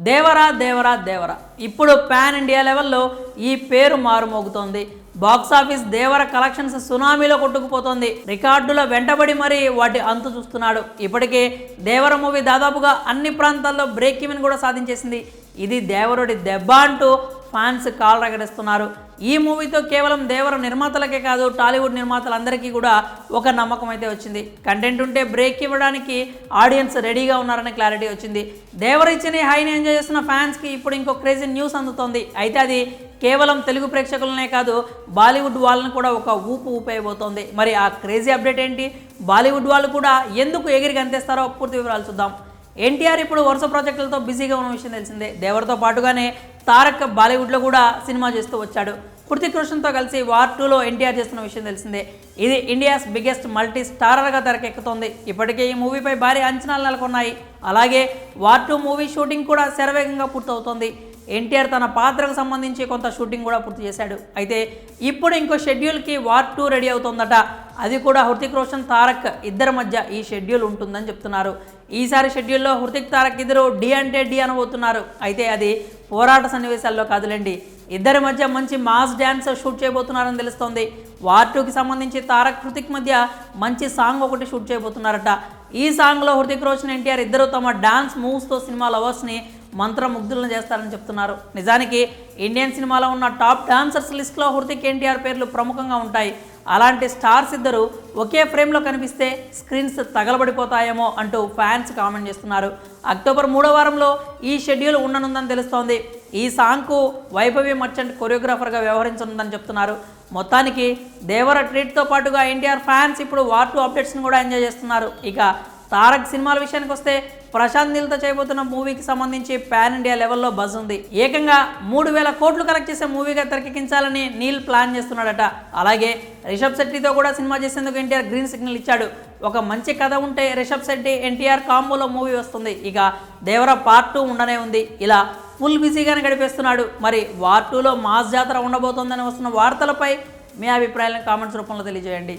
దేవరా దేవరా దేవరా ఇప్పుడు pan India లెవెల్లో ఈ పేరు మారుమోగుతోంది. బాక్సాఫీస్ దేవర కలెక్షన్స్ సునామీలో కొట్టుకుపోతోంది. రికార్డుల వెంటబడి మరీ వాటి అంతు చూస్తున్నాడు. ఇప్పటికే దేవర మూవీ దాదాపుగా అన్ని ప్రాంతాల్లో బ్రేక్ ఈవెన్ కూడా సాధించేసింది. ఇది దేవరుడి దెబ్బ అంటూ ఫ్యాన్స్ కాల్ రగడిస్తున్నారు. ఈ మూవీతో కేవలం దేవర నిర్మాతలకే కాదు, టాలీవుడ్ నిర్మాతలందరికీ కూడా ఒక నమ్మకం అయితే వచ్చింది. కంటెంట్ ఉంటే బ్రేక్ ఇవ్వడానికి ఆడియన్స్ రెడీగా ఉన్నారనే క్లారిటీ వచ్చింది. దేవర ఇచ్చిన హైని ఎంజాయ్ చేస్తున్న ఫ్యాన్స్కి ఇప్పుడు ఇంకో క్రేజీ న్యూస్ అందుతోంది. అయితే అది కేవలం తెలుగు ప్రేక్షకులనే కాదు, బాలీవుడ్ వాళ్ళని కూడా ఒక ఊపు ఊపైపోతోంది. మరి ఆ క్రేజీ అప్డేట్ ఏంటి, బాలీవుడ్ వాళ్ళు కూడా ఎందుకు ఎగిరి గంతేస్తారో పూర్తి వివరాలు చూద్దాం. ఎన్టీఆర్ ఇప్పుడు వరుస ప్రాజెక్టులతో బిజీగా ఉన్న విషయం తెలిసిందే. దేవరతో పాటుగానే తారక్ బాలీవుడ్లో కూడా సినిమా చేస్తూ వచ్చాడు. హృతిక్ రోషన్తో కలిసి వార్ 2లో ఎన్టీఆర్ చేస్తున్న విషయం తెలిసిందే. ఇది ఇండియాస్ బిగ్గెస్ట్ మల్టీ స్టారర్గా తెరకెక్కుతోంది. ఇప్పటికే ఈ మూవీపై భారీ అంచనాలు నెలకొన్నాయి. అలాగే వార్ 2 మూవీ షూటింగ్ కూడా శరవేగంగా పూర్తవుతోంది. ఎన్టీఆర్ తన పాత్రకు సంబంధించి కొంత షూటింగ్ కూడా పూర్తి చేశాడు. అయితే ఇప్పుడు ఇంకో షెడ్యూల్కి వార్ 2 రెడీ అవుతోందట. అది కూడా హృతిక్ రోషన్ తారక్ ఇద్దరి మధ్య ఈ షెడ్యూల్ ఉంటుందని చెప్తున్నారు. ఈసారి షెడ్యూల్లో హృతిక్ తారక్ ఇద్దరు డి అంటే డి అనబోతున్నారు. అయితే అది పోరాట సన్నివేశాల్లో కాదులేండి, ఇద్దరి మధ్య మంచి మాస్ డ్యాన్స్ షూట్ చేయబోతున్నారని తెలుస్తోంది. వార్ 2కి సంబంధించి తారక్ హృతిక్ మధ్య మంచి సాంగ్ ఒకటి షూట్ చేయబోతున్నారట. ఈ సాంగ్లో హృతిక్ రోషన్ ఎన్టీఆర్ ఇద్దరు తమ డాన్స్ మూవ్స్తో సినిమా లవర్స్ని మంత్రముగ్ధులను చేస్తారని చెప్తున్నారు. నిజానికి ఇండియన్ సినిమాలో ఉన్న టాప్ డాన్సర్స్ లిస్ట్లో హృతిక్ ఎన్టీఆర్ పేర్లు ప్రముఖంగా ఉంటాయి. అలాంటి స్టార్స్ ఇద్దరు ఒకే ఫ్రేమ్లో కనిపిస్తే స్క్రీన్స్ తగలబడిపోతాయేమో అంటూ ఫ్యాన్స్ కామెంట్ చేస్తున్నారు. అక్టోబర్ 3వ వారంలో ఈ షెడ్యూల్ ఉండనుందని తెలుస్తోంది. ఈ సాంగ్కు వైభవి మర్చెంట్ కొరియోగ్రాఫర్గా వ్యవహరించనుందని చెప్తున్నారు. మొత్తానికి దేవర ట్రీట్తో పాటుగా ఎన్టీఆర్ ఫ్యాన్స్ ఇప్పుడు వార్ 2 అప్డేట్స్ని కూడా ఎంజాయ్ చేస్తున్నారు. ఇక తారక్ సినిమాల విషయానికి వస్తే ప్రశాంత్ నీల్తో చేయబోతున్న మూవీకి సంబంధించి పాన్ ఇండియా లెవెల్లో బజ్ ఉంది. ఏకంగా 3000 కోట్లు కలెక్ట్ చేసే మూవీగా తెరకెక్కించాలని నీల్ ప్లాన్ చేస్తున్నాడట. అలాగే రిషబ్ శెట్టితో కూడా సినిమా చేసేందుకు ఎన్టీఆర్ గ్రీన్ సిగ్నల్ ఇచ్చాడు. ఒక మంచి కథ ఉంటే రిషబ్ శెట్టి ఎన్టీఆర్ కాంబోలో మూవీ వస్తుంది. ఇక దేవర పార్ట్ 2 ఉండనే ఉంది. ఇలా ఫుల్ బిజీగానే గడిపేస్తున్నాడు. మరి వార్ 2లో మాస్ జాతర ఉండబోతోందని వస్తున్న వార్తలపై మీ అభిప్రాయాలను కామెంట్స్ రూపంలో తెలియజేయండి.